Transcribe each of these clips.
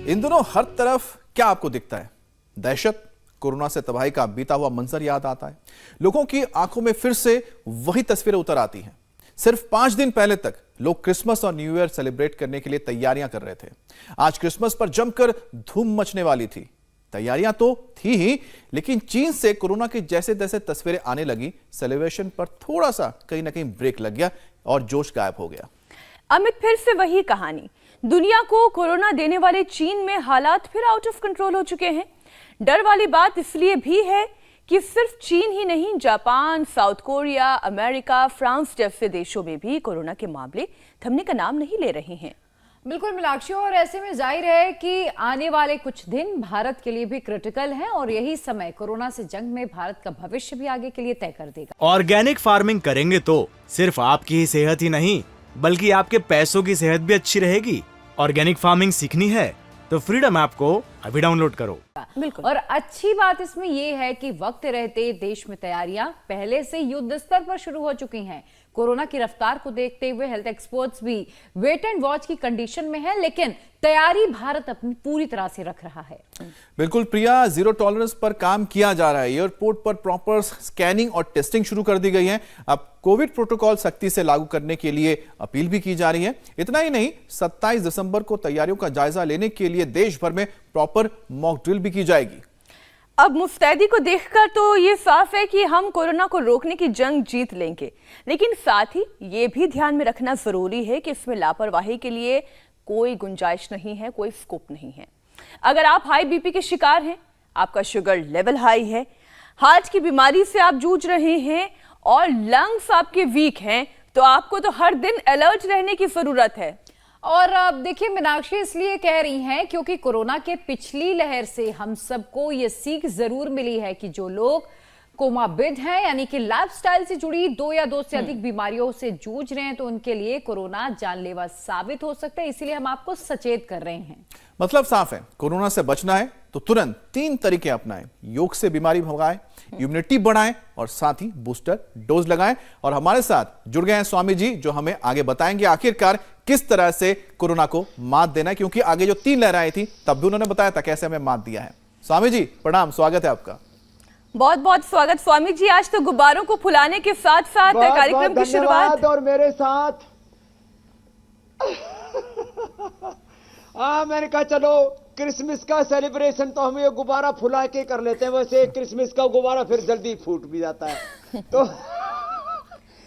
इन दिनों हर तरफ क्या आपको दिखता है? दहशत, कोरोना से तबाही का बीता हुआ मंजर याद आता है। लोगों की आंखों में फिर से वही तस्वीरें उतर आती हैं। सिर्फ 5 दिन पहले तक लोग क्रिसमस और न्यू ईयर सेलिब्रेट करने के लिए तैयारियां कर रहे थे। आज क्रिसमस पर जमकर धूम मचने वाली थी। तैयारियां तो थी ही, लेकिन चीन से कोरोना की जैसे जैसे तस्वीरें आने लगी, सेलिब्रेशन पर थोड़ा सा कहीं ना कहीं ब्रेक लग गया और जोश गायब हो गया। अमित, फिर से वही कहानी। दुनिया को कोरोना देने वाले चीन में हालात फिर आउट ऑफ कंट्रोल हो चुके हैं। डर वाली बात इसलिए भी है कि सिर्फ चीन ही नहीं, Japan, south Korea, America, France जैसे देशों में भी कोरोना के मामले थमने का नाम नहीं ले रहे हैं। बिल्कुल मीनाक्षी, और ऐसे में जाहिर है कि आने वाले कुछ दिन भारत के लिए भी क्रिटिकल हैं और यही समय कोरोना से जंग में भारत का भविष्य भी आगे के लिए तय कर देगा। ऑर्गेनिक फार्मिंग करेंगे तो सिर्फ आपकी ही सेहत ही नहीं, बल्कि आपके पैसों की सेहत भी अच्छी रहेगी। ऑर्गेनिक फार्मिंग सीखनी है तो फ्रीडम ऐप को अभी डाउनलोड करो। बिल्कुल। और अच्छी बात इसमें यह है कि वक्त रहते देश में तैयारियां पहले से युद्ध स्तर पर शुरू हो चुकी हैं। कोरोना की रफ्तार को देखते हुए हेल्थ एक्सपर्ट्स भी वेट एंड वॉच की कंडीशन में है, लेकिन तैयारी भारत अपनी पूरी तरह से रख रहा है। बिल्कुल प्रिया, जीरो टॉलरेंस पर काम किया जा रहा है। एयरपोर्ट पर प्रॉपर स्कैनिंग और टेस्टिंग शुरू कर दी गई है। अब कोविड प्रोटोकॉल सख्ती से लागू करने के लिए अपील भी की जा रही है। इतना ही नहीं, 27 दिसंबर को तैयारियों का जायजा लेने के लिए देश भर में प्रॉपर मॉक ड्रिल भी की जाएगी। अब मुस्तैदी को देखकर तो ये साफ है कि हम कोरोना को रोकने की जंग जीत लेंगे, लेकिन साथ ही ये भी ध्यान में रखना जरूरी है कि इसमें लापरवाही के लिए कोई गुंजाइश नहीं है, कोई स्कोप नहीं है। अगर आप हाई बीपी के शिकार हैं, आपका शुगर लेवल हाई है, हार्ट की बीमारी से आप जूझ रहे हैं और लंग्स आपके वीक हैं, तो आपको तो हर दिन अलर्ट रहने की जरूरत है। और अब देखिए मीनाक्षी, इसलिए कह रही हैं क्योंकि कोरोना के पिछली लहर से हम सबको ये सीख जरूर मिली है कि जो लोग कोमाबिड हैं, यानी कि लाइफस्टाइल से जुड़ी 2 या 2 से अधिक बीमारियों से जूझ रहे हैं, तो उनके लिए कोरोना जानलेवा साबित हो सकता है। इसीलिए हम आपको सचेत कर रहे हैं। मतलब साफ है, कोरोना से बचना है तो तुरंत 3 तरीके अपनाएं। योग से बीमारी भगाएं, इम्यूनिटी बढ़ाएं और साथ ही बूस्टर डोज लगाएं। और हमारे साथ जुड़ गए हैं स्वामी जी, जो हमें आगे बताएंगे आखिरकार किस तरह से कोरोना को मात देना है, क्योंकि आगे जो 3 लहरें आई थी तब भी उन्होंने बताया था कैसे हमें मात दिया है। स्वामी जी प्रणाम, स्वागत है आपका। बहुत बहुत स्वागत स्वामी जी। आज तो गुब्बारों को फुलाने के साथ साथ कार्यक्रम की शुरुआत और मेरे साथ मैंने कहा चलो क्रिसमस का सेलिब्रेशन तो हम ये गुब्बारा फुला के कर लेते हैं। वैसे क्रिसमस का गुब्बारा फिर जल्दी फूट भी जाता है तो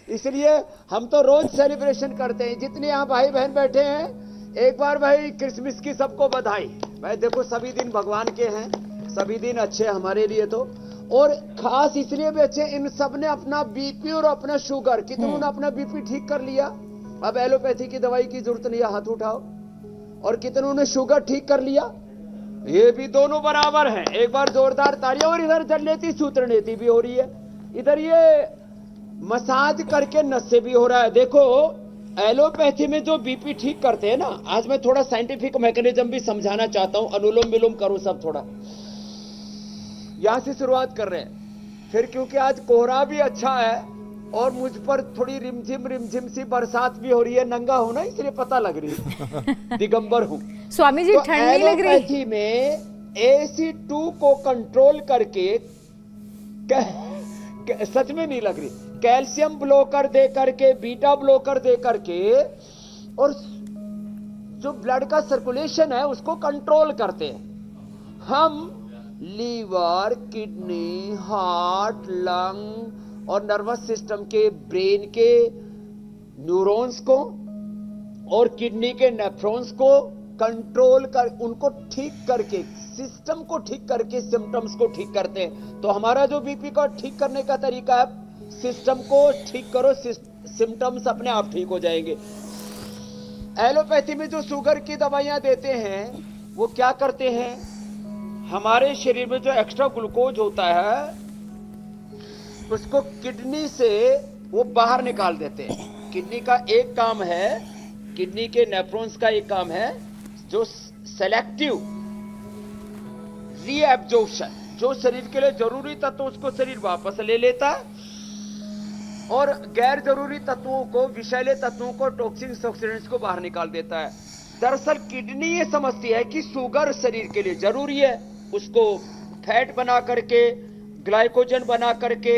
इसलिए हम तो रोज सेलिब्रेशन करते हैं। जितने यहाँ भाई बहन बैठे हैं, एक बार भाई क्रिसमस की सबको बधाई। भाई देखो, सभी दिन भगवान के हैं, सभी दिन अच्छे हमारे लिए तो, और खास इसलिए भी अच्छे, इन सब ने अपना बीपी और अपना शुगर, कितनों ने अपना बीपी ठीक कर लिया, अब एलोपैथी की दवाई की जरूरत नहीं है, हाथ उठाओ। और कितनों ने शुगर ठीक कर लिया, ये भी दोनों बराबर हैं। एक बार जोरदार तालियां। और इधर जलनेती सूत्रनेती भी हो रही है, इधर ये मसाज करके नशे भी हो रहा है। देखो एलोपैथी में जो बीपी ठीक करते हैं ना, आज मैं थोड़ा साइंटिफिक मैकेनिज्म भी समझाना चाहता हूं। अनुलोम विलोम करो सब, थोड़ा यहां से शुरुआत कर रहे हैं। फिर क्योंकि आज कोहरा भी अच्छा है और मुझ पर थोड़ी रिमझिम सी बरसात भी हो रही है, नंगा हूं ना इसलिए पता लग रही है, दिगंबर हूं। स्वामी जी, तो ठंड नहीं लग रही? एलोपैथी में AC2 को कंट्रोल करके सच में नहीं लग रही, कैल्शियम ब्लोकर दे करके, बीटा ब्लोकर दे करके, और जो ब्लड का सर्कुलेशन है उसको कंट्रोल करते हैं। हम लीवर, किडनी, हार्ट, लंग और नर्वस सिस्टम के, ब्रेन के न्यूरॉन्स को और किडनी के नेफ्रॉन्स को कंट्रोल कर, उनको ठीक करके, सिस्टम को ठीक करके सिम्टम्स को ठीक करते हैं। तो हमारा जो बीपी को ठीक करने का तरीका है, सिस्टम को ठीक करो, सिम्टम्स अपने आप ठीक हो जाएंगे। एलोपैथी में जो शुगर की दवाइयां देते हैं, वो क्या करते हैं, हमारे शरीर में जो एक्स्ट्रा ग्लूकोज होता है उसको किडनी से वो बाहर निकाल देते हैं। किडनी का एक काम है, किडनी के नेफ्रॉन्स का एक काम है, जो सेलेक्टिव रीएब्जॉर्प्शन, जो शरीर के लिए जरूरी तत्व उसको शरीर वापस ले लेता है और गैर जरूरी तत्वों को, विषैले तत्वों को, टॉक्सिन्स, ऑक्सीडेंट्स को बाहर निकाल देता है। दरअसल किडनी ये समझती है कि शुगर शरीर के लिए जरूरी है, उसको फैट बना करके, ग्लाइकोजन बना करके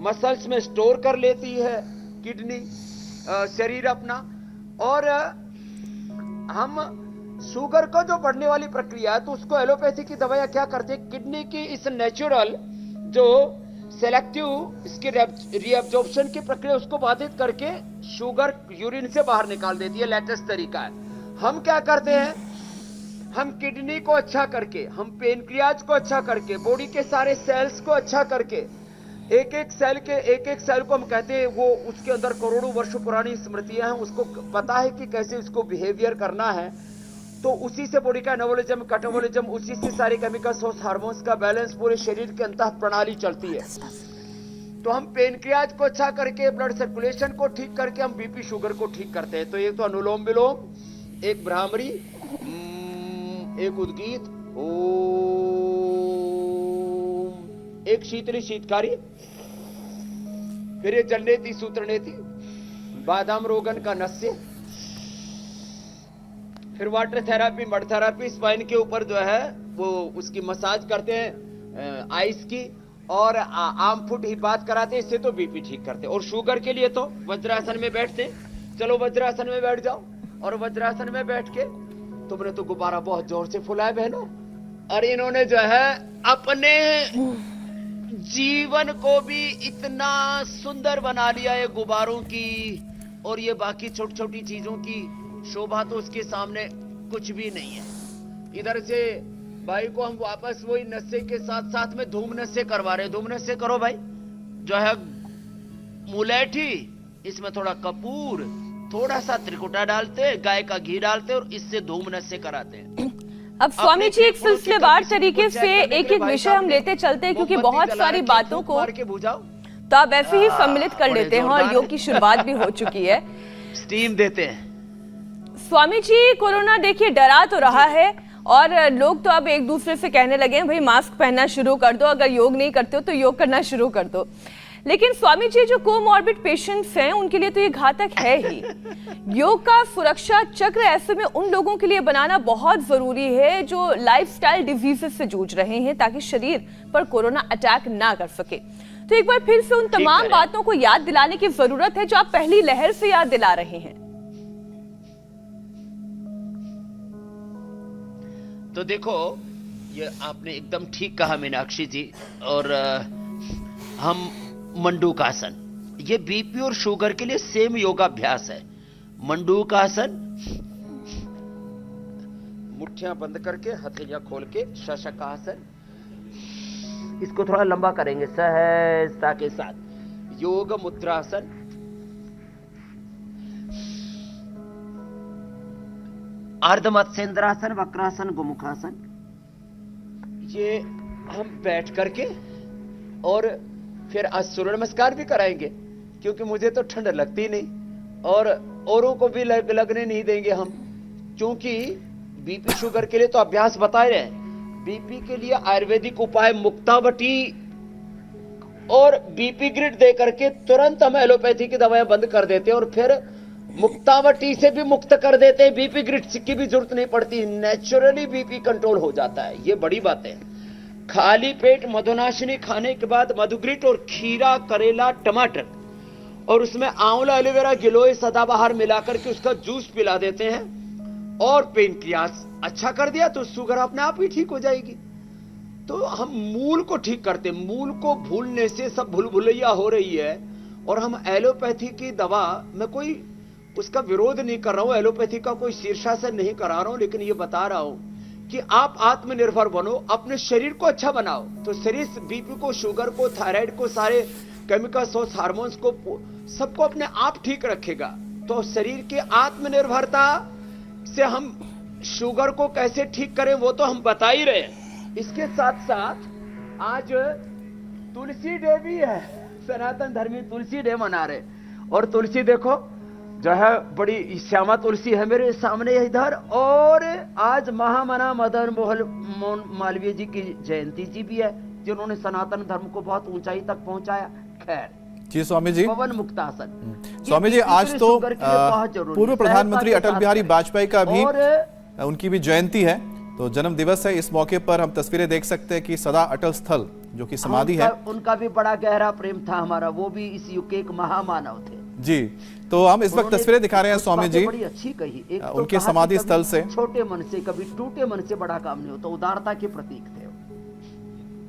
मसल्स में स्टोर कर लेती है किडनी, शरीर अपना। और हम शुगर का जो बढ़ने वाली प्रक्रिया है तो उसको एलोपैथी की दवाइयां क्या करते हैं, किडनी की इस नेचुरल जो सेलेक्टिव इसके रीअब्जॉर्प्शन की प्रक्रिया उसको बाधित करके शुगर यूरिन से बाहर निकाल देती है। लेटेस्ट तरीका है। हम क्या करते हैं, हम किडनी को अच्छा करके, हम पेनक्रियाज को अच्छा करके, बॉडी के सारे सेल्स को अच्छा करके, एक एक सेल को हम कहते हैं वो उसके अंदर करोड़ों वर्षों पुरानी स्मृतियां हैं, उसको पता है कि कैसे उसको बिहेवियर करना है। तो उसी से बॉडी का एनाबॉलिज्म, कैटाबॉलिज्म, उसी से सारे केमिकल्स और हार्मोन्स का बैलेंस पूरे शरीर के अंतः प्रणाली चलती है। तो हम पेनक्रियाज को अच्छा करके, ब्लड सर्कुलेशन को ठीक करके हम बीपी शुगर को ठीक करते हैं। तो एक तो अनुलोम विलोम, एक भ्रामरी, एक उद्गीत, ओम, एक शीतली शीतकारी, फिर ये जलनेति सूत्रनेति, बादाम रोगन का नस्य, फिर water therapy, mud therapy, spine के ऊपर जो है वो उसकी मसाज करते हैं आइस की, और आर्म फुट ही बात कराते हैं, इससे तो बीपी ठीक करते हैं। और शुगर के लिए तो वज्रासन में बैठते, चलो वज्रासन में बैठ जाओ, और वज्रासन में बैठ के तुमने तो गुब्बारा बहुत जोर से फुलाया बहनों, और इन्होंने जो है अपने जीवन को भी इतना सुंदर बना लिया ये गुब्बारों की और ये बाकी छोटी छोटी चीजों की शोभा तो उसके सामने कुछ भी नहीं है। इधर से भाई को हम वापस वही नशे के साथ साथ में धूम नशे करवा रहे। धूम नशे करो भाई, जो है मुलेठी, इसमें थोड़ा कपूर, थोड़ा सा त्रिकुटा डालते, गाय का घी डालते और इससे धूम नशे कराते हैं। अब स्वामी जी एक सिलसिलेवार तरीके से एक एक विषय हम लेते चलते हैं, क्योंकि बहुत सारी बातों को तो आप ऐसे ही सम्मिलित कर लेते हैं और योग की शुरुआत भी हो चुकी है। स्टीम देते हैं। स्वामी जी, कोरोना देखिए डरा तो रहा है और लोग तो अब एक दूसरे से कहने लगे हैं भाई मास्क पहनना शुरू कर दो, अगर योग नहीं करते हो तो योग करना शुरू कर दो। लेकिन स्वामी जी, जो कोमॉर्बिड पेशेंट्स हैं उनके लिए तो ये घातक है ही। योग का सुरक्षा चक्र ऐसे में उन लोगों के लिए बनाना बहुत जरूरी है जो लाइफस्टाइल डिजीजेस से जूझ रहे हैं, ताकि शरीर पर कोरोना अटैक ना कर सके। तो एक बार फिर से उन तमाम बातों को याद दिलाने की जरूरत है जो आप पहली लहर से याद दिला रहे हैं। तो देखो, ये आपने एकदम ठीक कहा मीनाक्षी जी। और हम मंडूकासन, ये बीपी और शुगर के लिए सेम योगाभ्यास है। मंडूकासन, मुट्ठियां बंद करके, हथेलियां खोल के, शशकासन, इसको थोड़ा लंबा करेंगे सहजता के साथ। योग मुद्रासन, अर्धमत्स्येंद्रासन, वक्रासन, गोमुखासन, ये हम बैठ करके और फिर आज सूर्य नमस्कार भी कराएंगे, क्योंकि मुझे तो ठंड लगती नहीं और औरों को भी लगने नहीं देंगे हम, क्योंकि बीपी शुगर के लिए तो अभ्यास बताए रहे हैं। बीपी के लिए आयुर्वेदिक उपाय मुक्तावटी और बीपी ग्रिड दे करके तुरंत हम एलोपैथी की दवाएं बंद कर देते हैं और फिर मुक्तावटी से भी मुक्त कर देते हैं। बीपी ग्रिड की भी जरूरत नहीं पड़ती, नेचुरली बीपी कंट्रोल हो जाता है। ये बड़ी बात है। खाली पेट मधुनाशिनी खाने के बाद मधुग्रिट और खीरा, करेला, टमाटर और उसमें आंवला, एलोवेरा, गिलोय, सदाबहार मिलाकर के उसका जूस पिला देते हैं और पेनक्रियास अच्छा कर दिया तो शुगर अपने आप ही ठीक हो जाएगी। तो हम मूल को ठीक करते हैं। मूल को भूलने से सब भूल भुलैया हो रही है। और हम एलोपैथी की दवा में कोई उसका विरोध नहीं कर रहा हूं, एलोपैथी का कोई शीर्षासन नहीं करा रहा हूं, लेकिन ये बता रहा हूं कि आप आत्मनिर्भर बनो, अपने शरीर को अच्छा बनाओ। तो शरीर बीपी को, शुगर को, थायराइड को, सारे केमिकल्स और हार्मोन्स को, सबको अपने आप ठीक रखेगा। तो शरीर की आत्मनिर्भरता से हम शुगर को कैसे ठीक करें वो तो हम बता ही रहे हैं। इसके साथ साथ आज तुलसी डे भी है, सनातन धर्मी तुलसी डे मना रहे। और तुलसी देखो जो है बड़ी श्यामा तुलसी है मेरे सामने इधर। और आज महामना मदन मोहन मालवीय जी की जयंती जी भी है, जिन्होंने सनातन धर्म को बहुत ऊंचाई तक पहुंचाया। खैर, जी स्वामी जी। पवन मुक्तासन। स्वामी जी, आज तो पूर्व प्रधानमंत्री अटल बिहारी वाजपेयी का भी उनकी भी जयंती है, तो जन्म दिवस है। इस मौके पर हम तस्वीरें देख सकते हैं कि सदा अटल स्थल जो कि समाधि है, उनका भी बड़ा गहरा प्रेम था हमारा, वो भी इस युग के एक महामानव थे जी। तो हम इस वक्त तस्वीरें दिखा रहे हैं स्वामी जी, बड़ी अच्छी कही। एक उनके समाधि स्थल से। छोटे मन से, कभी टूटे मन से बड़ा काम नहीं होता, उदारता के प्रतीक थे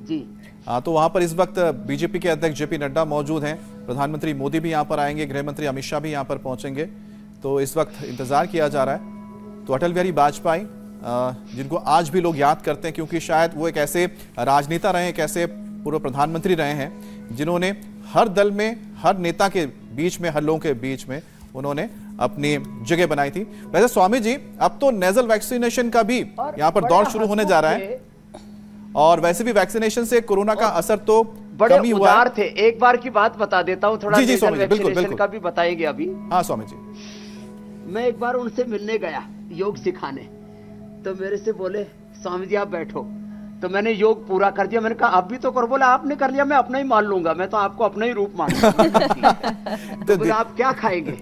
जी। हाँ, तो वहां पर इस वक्त बीजेपी के अध्यक्ष जेपी नड्डा मौजूद हैं, प्रधानमंत्री मोदी भी यहां पर आएंगे, गृह मंत्री अमित शाह भी यहां पर पहुंचेंगे। तो इस वक्त इंतजार किया जा रहा है। तो अटल बिहारी वाजपेयी जिनको आज भी लोग याद करते हैं, क्योंकि शायद वो एक ऐसे राजनेता रहे, एक ऐसे पूर्व प्रधानमंत्री रहे हैं जिन्होंने हर दल में, हर नेता के बीच में, हर लोगों के बीच में उन्होंने अपनी जगह बनाई थी। वैसे स्वामी जी, अब तो नेजल वैक्सीनेशन का भी यहाँ पर दौर शुरू होने जा रहा है, और वैसे भी वैक्सीनेशन से कोरोना का असर तो बड़े कम ही हुआ है। थे। एक बार की बात बता देता हूँ, थोड़ा जी स्वामी जी, बिल्कुल बिल्कुल का भी बताएंगे अभी। हाँ स्वामी जी। मैं एक बार उनसे मिलने गया योग सिखाने, तो मेरे से बोले स्वामी जी आप बैठो, तो मैंने योग पूरा कर दिया। मैंने कहा आप भी तो करो। बोला आपने कर लिया, मैं अपना ही मान लूंगा, मैं तो आपको अपना ही रूप मानूंगा। तो बोला आप क्या खाएंगे,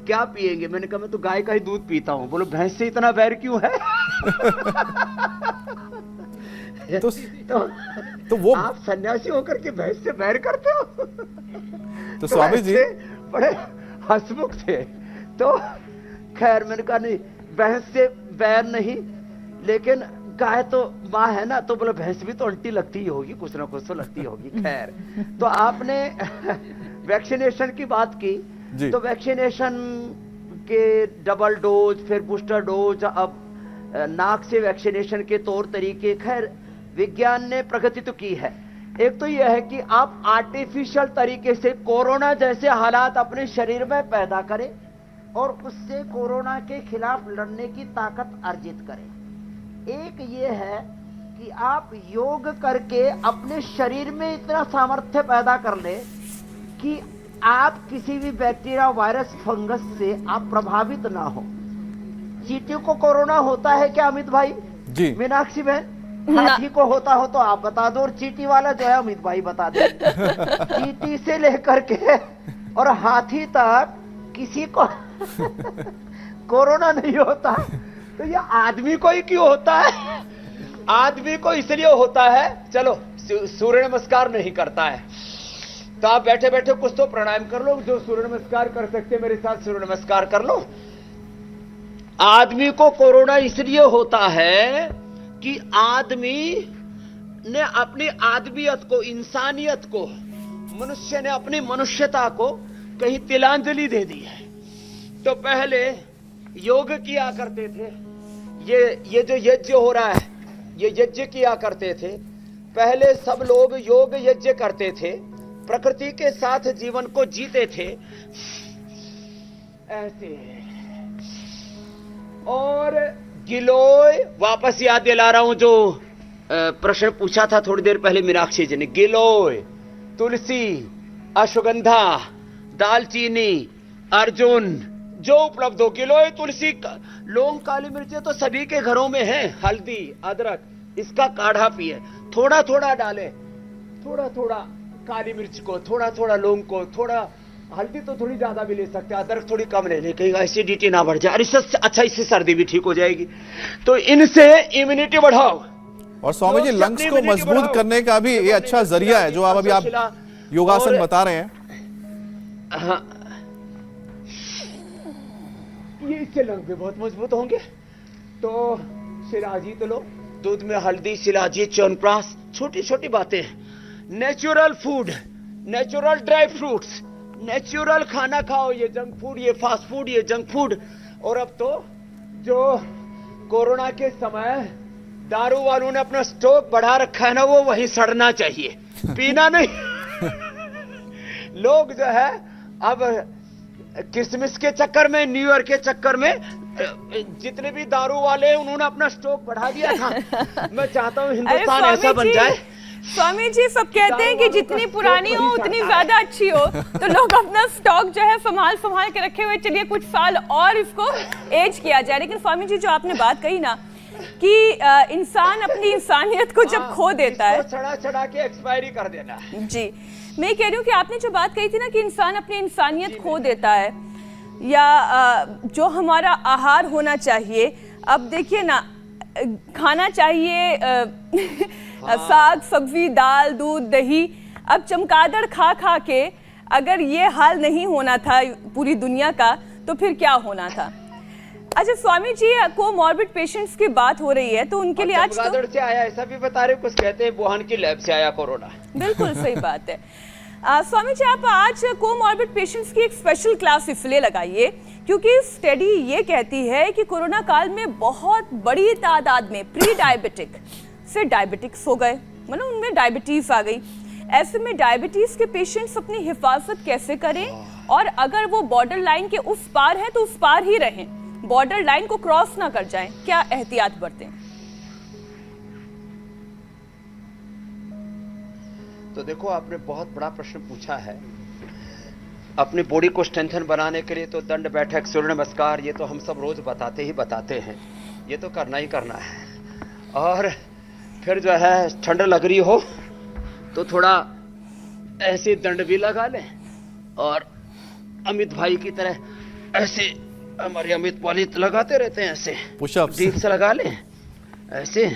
क्या पिएंगे? मैंने कहा मैं तो गाय का ही दूध पीता हूँ। बोलो भैंस से इतना बैर क्यों है? तो वो आप सन्यासी होकर के भैंस से बैर करते हो? तो स्वामी जी बड़े हंसमुख थे। तो खैर मैंने कहा नहीं, भैंस से बैर नहीं, लेकिन गाय तो माँ है ना, तो बोले भैंस भी तो उल्टी लगती ही होगी, कुछ ना कुछ तो लगती होगी। खैर, तो आपने वैक्सीनेशन की बात की, तो वैक्सीनेशन के डबल डोज, फिर बूस्टर डोज, अब नाक से वैक्सीनेशन के तौर तरीके, खैर विज्ञान ने प्रगति तो की है। एक तो यह है कि आप आर्टिफिशियल तरीके से कोरोना जैसे हालात अपने शरीर में पैदा करें और उससे कोरोना के खिलाफ लड़ने की ताकत अर्जित करें। एक ये है कि आप योग करके अपने शरीर में इतना सामर्थ्य पैदा कर ले कि आप किसी भी बैक्टीरिया, वायरस, फंगस से आप प्रभावित ना हो। चींटी को कोरोना होता है क्या अमित भाई? जी। मीनाक्षी बहन, हाथी को होता हो तो आप बता दो, और चींटी वाला जो है अमित भाई बता दे। चींटी से लेकर के और हाथी तक किसी को कोरोना नहीं होता, तो ये आदमी को ही क्यों होता है? आदमी को इसलिए होता है, चलो सूर्य नमस्कार नहीं करता है तो आप बैठे बैठे कुछ तो प्राणायाम कर लो, जो सूर्य नमस्कार कर सकते मेरे साथ सूर्य नमस्कार कर लो। आदमी को कोरोना इसलिए होता है कि आदमी ने अपनी आदमियत को, इंसानियत को, मनुष्य ने अपनी मनुष्यता को कहीं तिलांजलि दे दी है। तो पहले योग किया करते थे, ये जो यज्ञ हो रहा है, ये यज्ञ किया करते थे। पहले सब लोग योग यज्ञ करते थे, प्रकृति के साथ जीवन को जीते थे ऐसे। और गिलोय, वापस याद दिला रहा हूं जो प्रश्न पूछा था थोड़ी देर पहले मीनाक्षी जी ने, गिलोय, तुलसी, अश्वगंधा, दालचीनी, अर्जुन, जो उपलब्ध हो। गिलोय, तुलसी, लौंग, काली मिर्चें तो सभी के घरों में है, हल्दी, अदरक, इसका काढ़ा पिए, थोड़ा थोड़ा डालें, थोड़ा थोड़ा काली मिर्च को, थोड़ा थोड़ा लौंग को, थोड़ा हल्दी तो थोड़ी ज्यादा भी ले सकते हैं, अदरक थोड़ी कम ले, कहीं एसिडिटी ना बढ़ जाए। और इससे अच्छा, इससे सर्दी भी ठीक हो जाएगी। तो इनसे इम्यूनिटी बढ़ाओ। और स्वामी जी, लंग्स को मजबूत करने का भी ये अच्छा जरिया है जो आप अभी आप योगासन बता रहे हैं। हाँ, ये इससे लंग भी बहुत मजबूत होंगे। तो शिलाजीत लो, दूध में हल्दी, शिलाजीत, च्यवनप्राश, छोटी छोटी बातें। Natural food, natural dry fruits, natural खाना खाओ। ये जंक फूड, ये फास्ट फूड, ये जंक फूड। और अब तो जो कोरोना के समय दारू वालों ने अपना स्टॉक बढ़ा रखा है ना, वो वहीं सड़ना चाहिए, पीना नहीं। लोग जो है अब क्रिसमस के चक्कर में, न्यू ईयर के चक्कर में, जितने भी दारू वाले हैं उन्होंने अपना स्टॉक बढ़ा दिया था। मैं चाहता हूँ हिंदुस्तान ऐसा बन जाए। स्वामी जी, सब कहते हैं कि जितनी पुरानी हो उतनी ज्यादा अच्छी हो, तो लोग अपना स्टॉक जो है संभाल संभाल के रखे हुए, चलिए कुछ साल और इसको एज किया जाए। लेकिन स्वामी जी, जो आपने बात कही ना कि इंसान अपनी इंसानियत को जब खो देता है, चढ़ा चढ़ा के एक्सपायरी कर देना। जी मैं कह रही हूँ कि आपने जो बात कही थी ना कि इंसान अपनी इंसानियत खो देता है, या जो हमारा आहार होना चाहिए, अब देखिए ना, खाना चाहिए साग सब्जी दाल दूध दही, अब चमगादड़ खा खा के अगर ये हाल नहीं होना था पूरी दुनिया का, तो फिर क्या होना था। अच्छा स्वामी जी, कोमॉर्बिड पेशेंट्स की बात हो रही है, तो उनके लिए आज चमगादड़ से आया ऐसा भी बता रहे, कुछ कहते हैं वुहान की लैब से आया कोरोना। बिल्कुल सही बात है। स्वामी जी, आप आज कोमॉर्बिड पेशेंट्स की एक स्पेशल क्लास इसलिए लगाइए क्योंकि स्टडी ये कहती है कि कोरोना काल में बहुत बड़ी तादाद में प्री डायबिटिक से डायबिटिक्स हो गए, मतलब उनमें डायबिटीज आ गई। ऐसे में डायबिटीज के पेशेंट्स अपनी हिफाजत कैसे करें, और अगर वो बॉर्डर लाइन के उस पार है तो उस पार ही रहें, बॉर्डर लाइन को क्रॉस ना कर जाएं, क्या एहतियात बरतें? तो देखो, आपने बहुत बड़ा प्रश्न पूछा है। अपनी बॉडी को स्ट्रेंथन बनाने के लिए तो दंड बैठक सूर्य नमस्कार ये तो हम सब रोज बताते हैं, ये तो करना ही करना है। और फिर जो है ठंड लग रही हो तो थोड़ा ऐसे दंड भी लगा लें, और अमित भाई की तरह ऐसे हमारे अमित पॉलित लगाते रहते हैं, ऐसे पुशअप्स डीप से लगा लें ऐसे,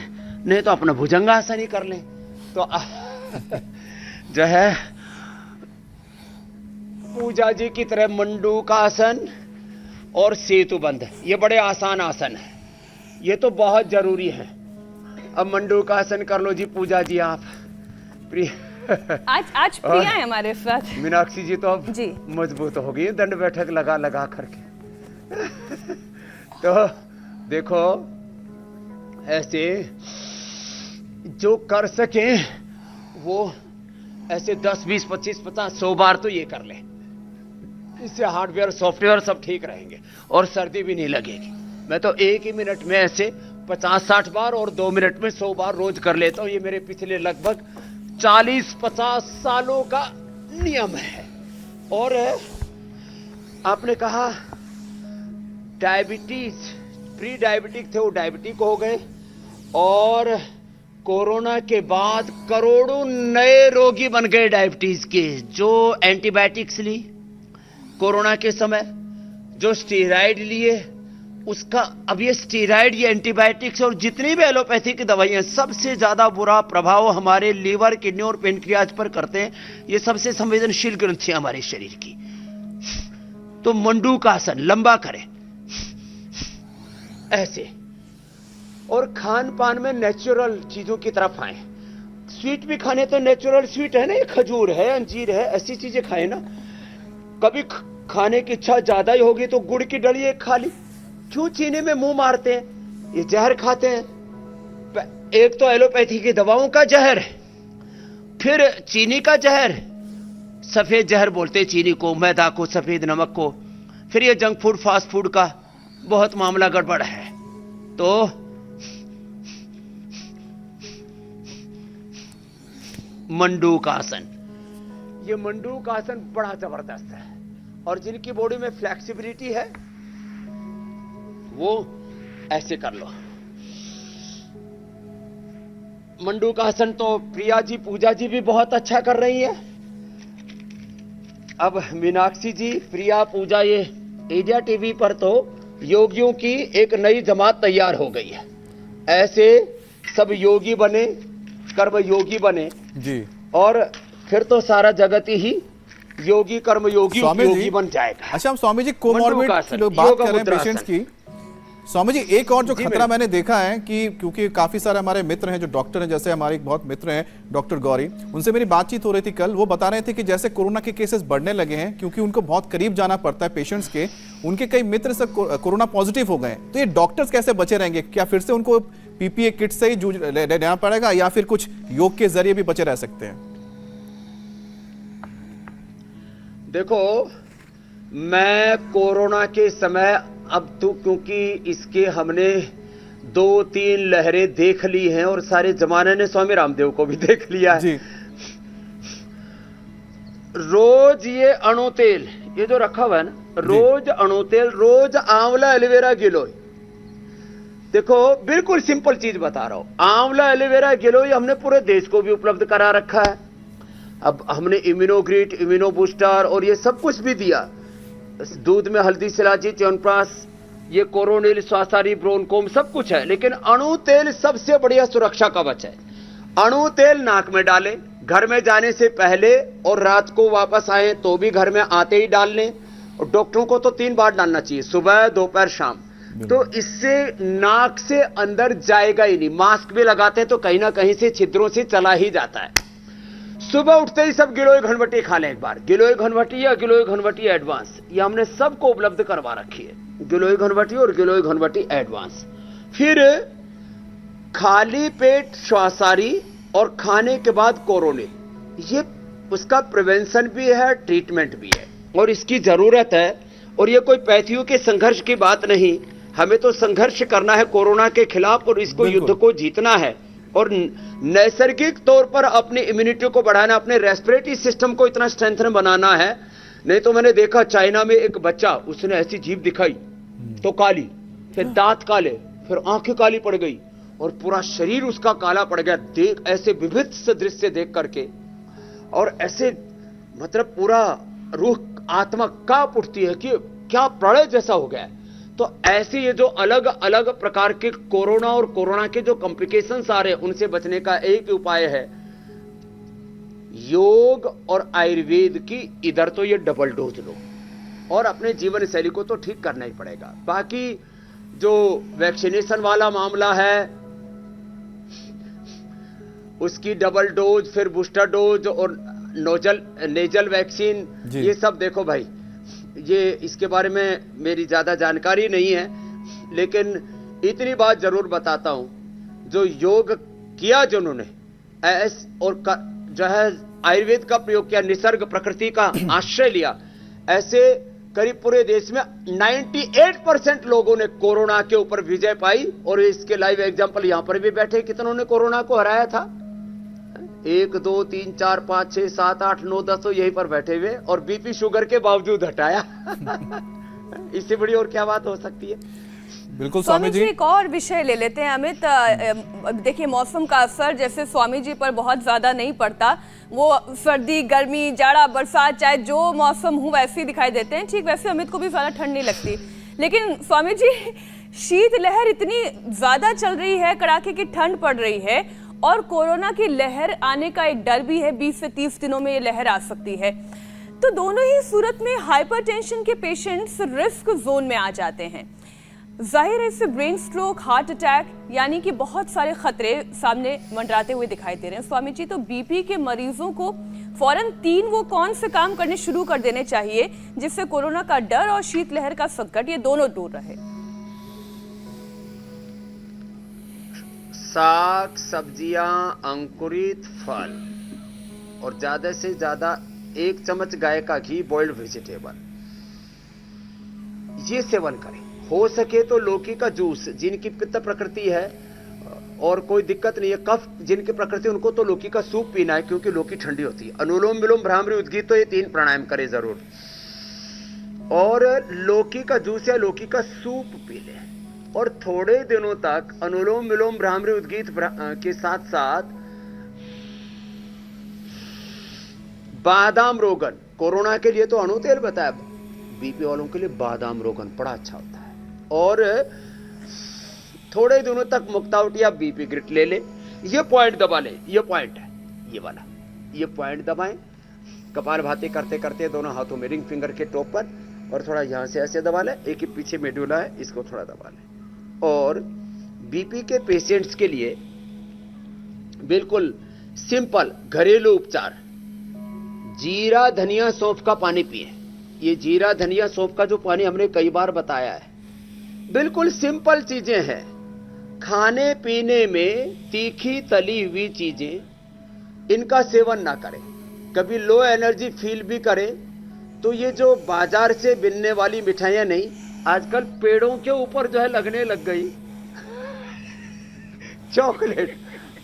नहीं तो अपना भुजंगासन ही कर लें। तो जो है पूजा जी की तरह मंडूकासन और सेतुबंध, ये बड़े आसान आसन है, ये तो बहुत जरूरी है। अब मंडूकासन कर लो जी पूजा जी आप। आज प्रिया है हमारे साथ। मीनाक्षी जी तो अब जी मजबूत हो गई दंड बैठक लगा लगा करके। तो देखो, ऐसे जो कर सके वो ऐसे 10 20 25 50 100 बार तो ये कर ले, इससे हार्डवेयर सॉफ्टवेयर सब ठीक रहेंगे और सर्दी भी नहीं लगेगी। मैं तो एक ही मिनट में ऐसे 50-60 बार और 2 मिनट में 100 बार रोज कर लेता हूँ। ये मेरे पिछले लगभग 40-50 सालों का नियम है। और आपने कहा डायबिटीज, प्री डायबिटिक थे वो डायबिटिक हो गए, और कोरोना के बाद करोड़ों नए रोगी बन गए डायबिटीज के, जो एंटीबायोटिक्स ली कोरोना के समय, जो स्टेरॉइड लिए उसका, अब ये स्टेरॉइड, ये एंटीबायोटिक्स और जितनी भी एलोपैथी की दवाइयां, सबसे ज्यादा बुरा प्रभाव हमारे लीवर, किडनी और पेनक्रियाज पर करते हैं। ये सबसे संवेदनशील ग्रंथियां हमारे शरीर की। तो मंडूकासन लंबा करें ऐसे, और खान पान में नेचुरल चीजों की तरफ आए। स्वीट भी खाने तो नेचुरल स्वीट है ना, ये खजूर है, अंजीर है, ऐसी चीजें खाए ना। कभी खाने की इच्छा ज्यादा ही होगी तो गुड़ की डली एक खा ली। क्यों चीनी में मुंह मारते हैं, ये जहर खाते हैं। एक तो एलोपैथी की दवाओं का जहर है, फिर चीनी का जहर, सफेद जहर बोलते चीनी को, मैदा को, सफेद नमक को, फिर ये जंक फूड फास्ट फूड का बहुत मामला गड़बड़ है। तो मंडूकासन, ये मंडूकासन बड़ा जबरदस्त है, और जिनकी बॉडी में फ्लेक्सिबिलिटी है वो ऐसे कर लो। मंडूकासन तो प्रिया जी, पूजा जी भी बहुत अच्छा कर रही है। अब मीनाक्षी जी, प्रिया, पूजा, ये इंडिया टीवी पर तो योगियों की एक नई जमात तैयार हो गई है। ऐसे सब योगी बने, कर्म योगी बने जी, और फिर तो सारा जगत ही योगी कर्म योगी उपयोगी बन जाएगा। अच्छा, हम स्वामी जी कोमॉर्बिड की लोग बात कर रहे हैं पेशेंट्स की। स्वामी जी, एक और जो खतरा मैंने देखा है कि क्योंकि काफी सारे हमारे मित्र हैं जो डॉक्टर हैं, जैसे हमारे बहुत मित्र हैं डॉक्टर गौरी, उनसे मेरी बातचीत हो रही थी कल। वो बता रहे थे कि जैसे कोरोना के केसेस बढ़ने लगे हैं, क्योंकि उनको बहुत करीब जाना पड़ता है पेशेंट्स के, उनके कई मित्र से कोरोना पॉजिटिव हो गए। तो ये डॉक्टर्स कैसे बचे रहेंगे? क्या फिर से उनको पीपीए किट से ही लेना पड़ेगा, या फिर कुछ योग के जरिए भी बचे रह सकते हैं? देखो, मैं कोरोना के समय, अब तो क्योंकि इसके हमने 2-3 लहरें देख ली हैं और सारे जमाने ने स्वामी रामदेव को भी देख लिया है। जी। रोज ये अणु तेल, ये जो रखा हुआ है ना, रोज अणु तेल, रोज आंवला एलोवेरा गिलोय, देखो बिल्कुल सिंपल चीज बता रहा हूं, आंवला, एलोवेरा, गिलोय हमने पूरे देश को भी उपलब्ध करा रखा है। अब हमने इम्यूनोग्रीट, इम्यूनो बूस्टर और ये सब कुछ भी दिया। दूध में हल्दी, शिलाजीत, च्यवनप्राश, ये कोरोनिल, स्वासारी, ब्रोनकोम सब कुछ है। लेकिन अणु तेल सबसे बढ़िया सुरक्षा कवच है। अणु तेल नाक में डालें घर में जाने से पहले, और रात को वापस आए तो भी घर में आते ही डाल लें। और डॉक्टरों को तो 3 बार डालना चाहिए, सुबह, दोपहर, शाम। तो इससे नाक से अंदर जाएगा ही नहीं। मास्क भी लगाते हैं तो कहीं ना कहीं से छिद्रों से चला ही जाता है। सुबह उठते ही सब गिलोय घनवटी खा लें एक बार। गिलोय घनवटी या गिलोय घनवटी एडवांस, ये हमने सबको उपलब्ध करवा रखी है। गिलोय घनवटी और गिलोय घनवटी एडवांस। फिर खाली पेट श्वासारी और खाने के बाद कोरोनिल, ये उसका प्रिवेंशन भी है, ट्रीटमेंट भी है, और इसकी जरूरत है। और ये कोई पैथियों के संघर्ष की बात नहीं, हमें तो संघर्ष करना है कोरोना के खिलाफ और इसको युद्ध को जीतना है। और नैसर्गिक तौर पर अपनी इम्यूनिटी को बढ़ाना, अपने रेस्पिरेटरी सिस्टम को इतना स्ट्रेंथन बनाना है। नहीं तो मैंने देखा चाइना में एक बच्चा, उसने ऐसी जीभ दिखाई तो काली, फिर दांत काले, फिर आंखें काली पड़ गई और पूरा शरीर उसका काला पड़ गया। देख ऐसे विभिन्न दृश्य देख करके, और ऐसे मतलब पूरा रूह आत्मा कांप उठती है कि क्या प्रलय जैसा हो गया है। तो ऐसे ये जो अलग अलग प्रकार के कोरोना और कोरोना के जो कॉम्प्लिकेशंस आ रहे हैं, उनसे बचने का एक उपाय है योग और आयुर्वेद की। इधर तो ये डबल डोज लो और अपने जीवन शैली को तो ठीक करना ही पड़ेगा। बाकी जो वैक्सीनेशन वाला मामला है, उसकी डबल डोज, फिर बूस्टर डोज और नेजल वैक्सीन, ये सब देखो भाई, ये इसके बारे में मेरी ज्यादा जानकारी नहीं है, लेकिन इतनी बात जरूर बताता हूं। जो योग किया जिन्होंने और जो है आयुर्वेद का प्रयोग किया, निसर्ग प्रकृति का आश्रय लिया, ऐसे करीब पूरे देश में 98% लोगों ने कोरोना के ऊपर विजय पाई। और इसके लाइव एग्जांपल यहां पर भी बैठे, कितनों ने कोरोना को हराया था? 1 2 3 4 5 6 7 8 9 10 तो यहीं पर बैठे हुए, और बीपी शुगर के बावजूद हटाया। इससे बड़ी और क्या बात हो सकती है? बिल्कुल स्वामी जी, एक और विषय ले लेते हैं अमित। देखिए, मौसम का असर जैसे स्वामी जी पर बहुत ज्यादा नहीं पड़ता, वो सर्दी, गर्मी, जाड़ा, बरसात, चाहे जो मौसम हो वैसे ही दिखाई देते हैं। ठीक वैसे अमित को भी ज्यादा ठंड नहीं लगती, लेकिन स्वामी जी शीत लहर इतनी ज्यादा चल रही है, कड़ाके की ठंड पड़ रही है, और कोरोना की लहर आने का एक डर भी है। 20 से 30 दिनों में ये लहर आ सकती है। तो दोनों ही सूरत में हाइपरटेंशन के पेशेंट्स रिस्क जोन में आ जाते हैं। जाहिर है इससे ब्रेन स्ट्रोक, हार्ट अटैक, यानी कि बहुत सारे खतरे सामने मंडराते हुए दिखाई दे रहे हैं। स्वामी जी, तो बीपी के मरीजों को फौरन 3 वो कौन से काम करने शुरू कर देने चाहिए जिससे कोरोना का डर और शीतलहर का संकट ये दोनों दूर रहे? साग, सब्जियां, अंकुरित फल, और ज्यादा से ज्यादा 1 चम्मच गाय का घी, बॉइल्ड वेजिटेबल, ये सेवन करें। हो सके तो लौकी का जूस, जिनकी पित्त प्रकृति है और कोई दिक्कत नहीं है, कफ जिनकी प्रकृति, उनको तो लौकी का सूप पीना है, क्योंकि लौकी ठंडी होती है। अनुलोम विलोम, भ्रामरी, उद्गीत, तो ये 3 प्राणायाम करें जरूर, और लौकी का जूस या लौकी का सूप पी लें। और थोड़े दिनों तक अनुलोम विलोम, भ्रामरी, उद्गीत के साथ साथ बादाम रोगन, कोरोना के लिए तो अणु तेल बताया, बीपी वालों के लिए बादाम रोगन बड़ा अच्छा होता है। और थोड़े दिनों तक मुक्तावटी या बीपी ग्रिट ले ले। ये पॉइंट दबा ले, ये पॉइंट है ये वाला, ये पॉइंट दबाएं। कपालभाति करते करते दोनों हाथों में रिंग फिंगर के टॉप पर, और थोड़ा यहां से ऐसे दबा ले। एक ही पीछे मेडुला है, इसको थोड़ा दबा ले। और बीपी के पेशेंट्स के लिए बिल्कुल सिंपल घरेलू उपचार, जीरा, धनिया, सौंफ का पानी पिए। ये जीरा, धनिया, सौंफ का जो पानी हमने कई बार बताया है, बिल्कुल सिंपल चीजें हैं। खाने पीने में तीखी तली हुई चीजें, इनका सेवन ना करें। कभी लो एनर्जी फील भी करें तो ये जो बाजार से मिलने वाली मिठाइयां नहीं, आजकल पेड़ों के ऊपर जो है लगने लग गई चॉकलेट।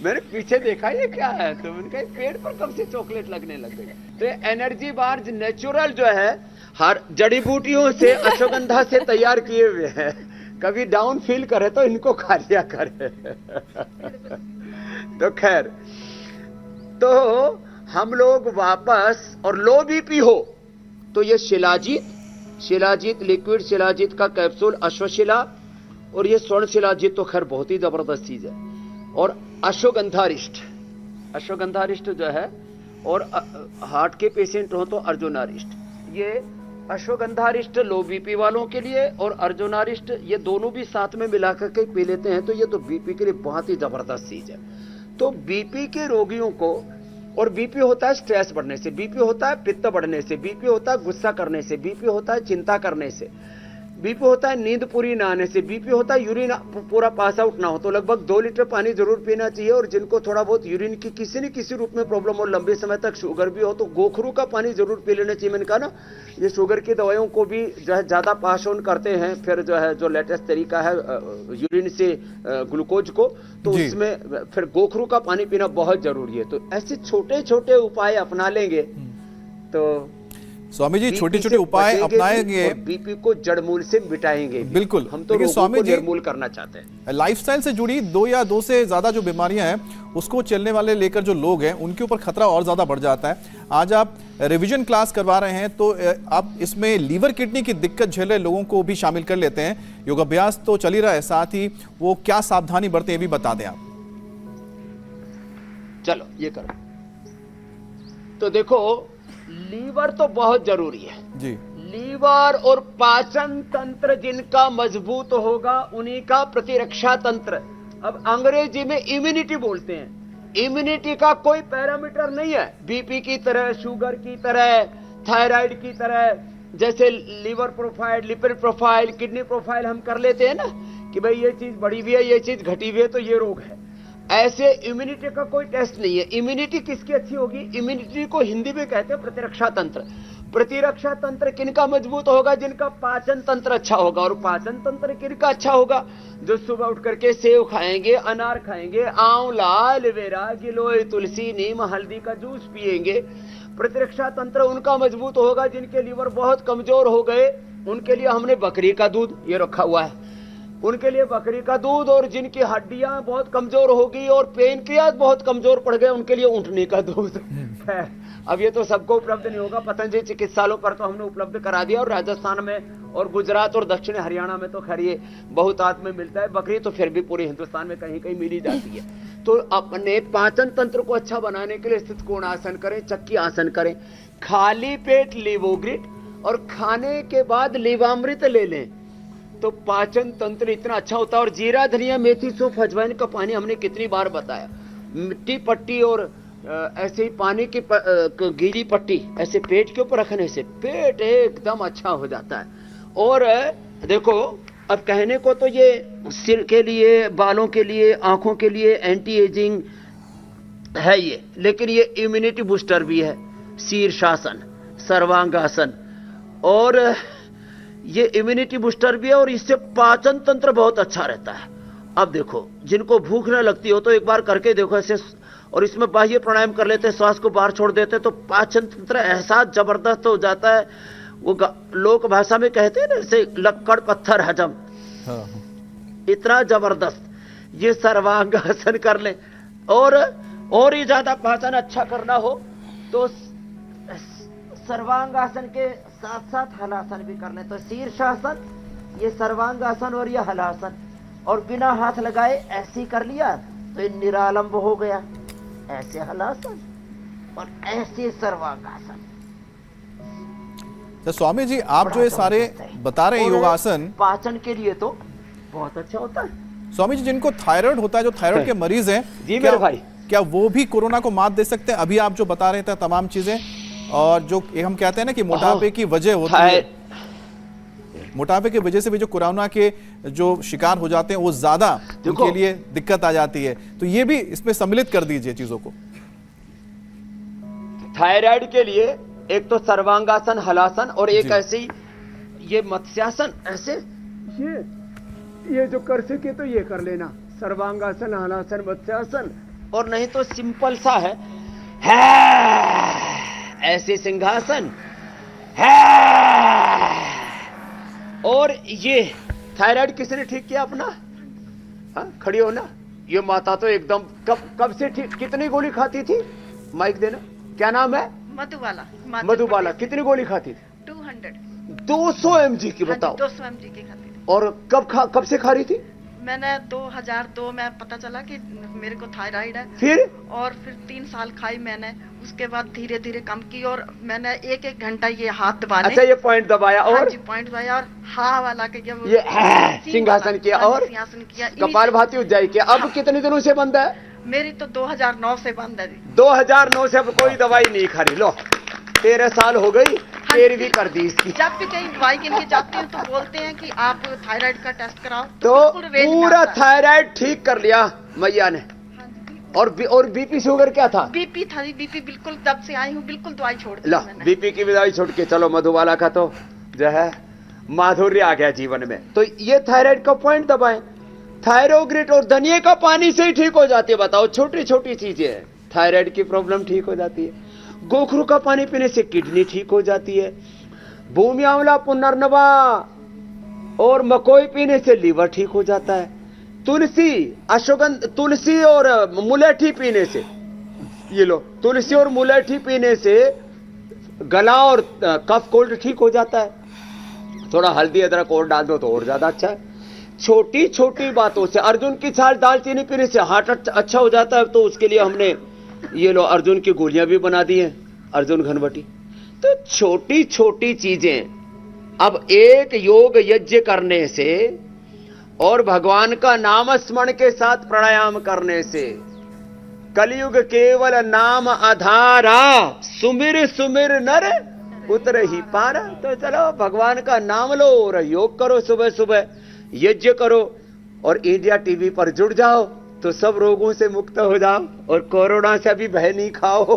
मैंने पीछे देखा ये क्या है, तो मैंने कहा पेड़ पर कब से चॉकलेट लगने लग गई। तो एनर्जी बार नेचुरल जो है, हर जड़ी बूटियों से, अश्वगंधा से तैयार किए हुए हैं, कभी डाउन फील करे तो इनको खा लिया करे। तो खैर, तो हम लोग वापस, और लो बीपी हो तो ये शिलाजीत लिक्विड शिलाजीत का कैप्सूल, अश्वशिला, और ये स्वर्ण शिलाजीत तो खैर बहुत ही जबरदस्त चीज है, और अश्वगंधारिष्ट जो है, और हार्ट के पेशेंट हो तो अर्जुनारिष्ट। ये अश्वगंधारिष्ट लो बीपी वालों के लिए, और अर्जुनारिष्ट, ये दोनों भी साथ में मिलाकर के पी लेते हैं तो ये तो बीपी के लिए बहुत ही जबरदस्त चीज है। तो बीपी के रोगियों को, और बीपी होता है स्ट्रेस बढ़ने से, बीपी होता है पित्त बढ़ने से, बीपी होता है गुस्सा करने से, बीपी होता है चिंता करने से, बीपी होता है नींद पूरी ना आने से, बीपी होता है यूरिन पूरा पास आउट ना हो। तो लगभग 2 लीटर पानी जरूर पीना चाहिए। और जिनको थोड़ा बहुत यूरिन की किसी न किसी रूप में प्रॉब्लम हो, लंबे समय तक शुगर भी हो, तो गोखरू का पानी जरूर पी लेना चाहिए। मैंने कहा ना, ये शुगर की दवाइयों को भी जो है ज्यादा पास ऑन करते हैं। फिर जो है जो लेटेस्ट तरीका है यूरिन से ग्लूकोज को, तो उसमें फिर गोखरू का पानी पीना बहुत जरूरी है। तो ऐसे छोटे छोटे उपाय अपना लेंगे तो स्वामी जी छोटे छोटे उपाय अपनाएंगे, बीपी को जड़मूल से मिटाएंगे। बिल्कुल, हम तो स्वामी जी निर्मूल करना चाहते हैं। लाइफस्टाइल से जुड़ी 2 या 2 से ज्यादा जो बीमारियां हैं उसको चलने वाले लेकर जो लोग हैं उनके ऊपर खतरा और ज्यादा बढ़ जाता है। आज आप रिवीजन क्लास करवा रहे हैं तो आप इसमें लीवर किडनी की दिक्कत झेल रहे लोगों को भी शामिल कर लेते हैं। योगाभ्यास तो चल ही रहा है, साथ ही वो क्या सावधानी बरते ये भी बता दें आप। चलो ये करो। तो देखो, लीवर तो बहुत जरूरी है जी। लीवर और पाचन तंत्र जिनका मजबूत होगा उन्हीं का प्रतिरक्षा तंत्र। अब अंग्रेजी में इम्यूनिटी बोलते हैं। इम्यूनिटी का कोई पैरामीटर नहीं है, बीपी की तरह, शुगर की तरह, थायराइड की तरह। जैसे liver profile, lipid profile, kidney profile हम कर लेते हैं ना कि भाई ये चीज बढ़ी हुई है, ये चीज घटी हुई है तो ये रोग है। ऐसे इम्यूनिटी का कोई टेस्ट नहीं है। इम्यूनिटी किसकी अच्छी होगी? इम्यूनिटी को हिंदी में कहते हैं प्रतिरक्षा तंत्र। प्रतिरक्षा तंत्र किनका मजबूत होगा? जिनका पाचन तंत्र अच्छा होगा। और पाचन तंत्र किनका अच्छा होगा? जो सुबह उठ करके सेव खाएंगे, अनार खाएंगे, आंवला, एलोवेरा, गिलोय, तुलसी, नीम, हल्दी का जूस पिएंगे। प्रतिरक्षा तंत्र उनका मजबूत होगा जिनके लीवर बहुत कमजोर हो गए। उनके लिए हमने बकरी का दूध ये रखा हुआ है, उनके लिए बकरी का दूध। और जिनकी हड्डियां बहुत कमजोर होगी और पेनक्रियास बहुत कमजोर पड़ गए उनके लिए ऊंटनी का दूध। अब ये तो सबको उपलब्ध नहीं होगा, पतंजलि चिकित्सालयों पर तो हमने उपलब्ध करा दिया। और राजस्थान में और गुजरात और दक्षिण हरियाणा में तो खैर ये बहुतायत में मिलता है। बकरी तो फिर भी पूरे हिंदुस्तान में कहीं कहीं मिली जाती है। तो अपने पाचन तंत्र को अच्छा बनाने के लिए स्थित कोण आसन करें, चक्की आसन करें, खाली पेट लीवोग्रिट और खाने के बाद लीवामृत ले लें तो पाचन तंत्र इतना अच्छा होता है। और जीरा, धनिया, मेथी, सौंफ, अजवाइन का पानी हमने कितनी बार बताया। मिट्टी पट्टी और ऐसे ही पानी की गीली पट्टी ऐसे पेट के ऊपर रखने से पेट एकदम अच्छा हो जाता है। और देखो, अब कहने को तो ये सिर के लिए, बालों के लिए, आंखों के लिए एंटी एजिंग है ये, लेकिन ये इम्यूनिटी बूस्टर भी है। शीर्षासन, सर्वांगासन, और ये इम्यूनिटी बूस्टर भी है और इससे पाचन तंत्र बहुत अच्छा रहता है। अब देखो, जिनको भूख न लगती हो तो एक बार करके देखो ऐसे, और इसमें बाह्य प्राणायाम कर लेते हैं, श्वास को बाहर छोड़ देते हैं तो पाचन तंत्र ऐसा जबरदस्त हो जाता है। वो लोक भाषा में कहते हैं ना, ऐसे लक्कड़ पत्थर हजम, इतना जबरदस्त। ये सर्वांगासन कर ले, और ही ज्यादा पाचन अच्छा करना हो तो सर्वांगासन के साथ साथ हलासन भी कर लें। तो शीर्षासन, ये सर्वांगासन और ये हलासन, और बिना हाथ लगाए ऐसे ही कर लिया तो ये निरालंब हो गया। ऐसे हलासन और ऐसे सर्वांगासन। तो स्वामी जी आप जो ये सारे बता रहे हैं योगासन, पाचन के लिए तो बहुत अच्छा होता है। स्वामी जी जिनको थायराइड होता है, जो थायराइड के मरीज हैं, जी मेरे भाई, क्या वो भी कोरोना को मात दे सकते हैं? अभी आप जो बता रहे थे तमाम चीजें, और जो हम कहते हैं ना कि मोटापे की वजह होती है, मोटापे की वजह से भी जो कोरोना के जो शिकार हो जाते हैं वो ज्यादा उनके लिए दिक्कत आ जाती है। तो ये भी इसमें सम्मिलित कर दीजिए चीजों को। थायराइड के लिए एक तो सर्वांगासन, हलासन, और एक ऐसे ही ये मत्स्यासन, ऐसे ये जो कर सके तो ये कर लेना, सर्वांगासन, हलासन, मत्स्यासन। और नहीं तो सिंपल सा है ऐसे सिंहासन है, और ये थायराइड किसने ठीक किया अपना? हाँ, खड़ी हो ना। ये माता तो एकदम कब से ठीक, कितनी गोली खाती थी? माइक देना। क्या नाम है? मधुबाला। मधुबाला कितनी गोली खाती थी? 200 mg की, बताओ। 200 mg की खाती थी। और कब से खा रही थी? मैंने 2002 में पता चला कि मेरे को थायराइड है। फिर 3 साल खाई मैंने। उसके बाद धीरे धीरे कम की और मैंने एक घंटा ये हाथ दबाने। अच्छा, ये पॉइंट दबाया और हाँ जी, पॉइंट दबाया और हाँ वाला के ये सिंहासन किया और सिंहासन किया, कपालभाति उज्जाई किया। अब कितने दिनों से बंद है? मेरी तो 2009 से बंद है। 2009 से अब कोई दवाई नहीं खा रही। लो 13 साल हो गई, 13वीं कर दी इसकी। जब भी कहीं दवाई के लिए जाती हूँ तो बोलते हैं कि आप थायराइड का टेस्ट कराओ, तो बिल्कुल रेंज में पूरा आता है। थायराइड ठीक कर लिया मैया ने। और बीपी शुगर क्या था? बीपी था, बीपी बिल्कुल तब से आई हूँ, बिल्कुल दवाई छोड़ दी ला मैंने। बीपी की दवाई छोड़ के चलो, मधुबाला का तो जो है माधुर्य आ गया जीवन में। तो ये थायराइड का पॉइंट दबाएं। थायरोग्रिट और धनिया का पानी से ही ठीक हो जाती है। बताओ, छोटी छोटी चीजें हैं, थायराइड की प्रॉब्लम ठीक हो जाती है। गोखरू का पानी पीने से किडनी ठीक हो जाती है। भूमि आंवला, पुनर्नवा और मकोई पीने से लीवर ठीक हो जाता है। तुलसी, अश्वगंध, तुलसी और मुलेठी पीने से, ये लो, तुलसी और मुलेठी पीने से गला और कफ कोल्ड ठीक हो जाता है। थोड़ा हल्दी अदरक और डाल दो तो और ज्यादा अच्छा है। छोटी छोटी बातों से, अर्जुन की छाल दालचीनी पीने से हार्ट अच्छा हो जाता है। तो उसके लिए हमने ये लो अर्जुन की गोलियां भी बना दी हैं, अर्जुन घनवटी। तो छोटी छोटी चीजें। अब एक योग यज्ञ करने से और भगवान का नाम स्मरण के साथ प्राणायाम करने से, कलयुग केवल नाम आधारा, सुमिर सुमिर नर उतर ही पारा। तो चलो भगवान का नाम लो और योग करो, सुबह सुबह यज्ञ करो और इंडिया टीवी पर जुड़ जाओ तो सब रोगों से मुक्त हो जाओ और कोरोना से भी भय नहीं खाओ।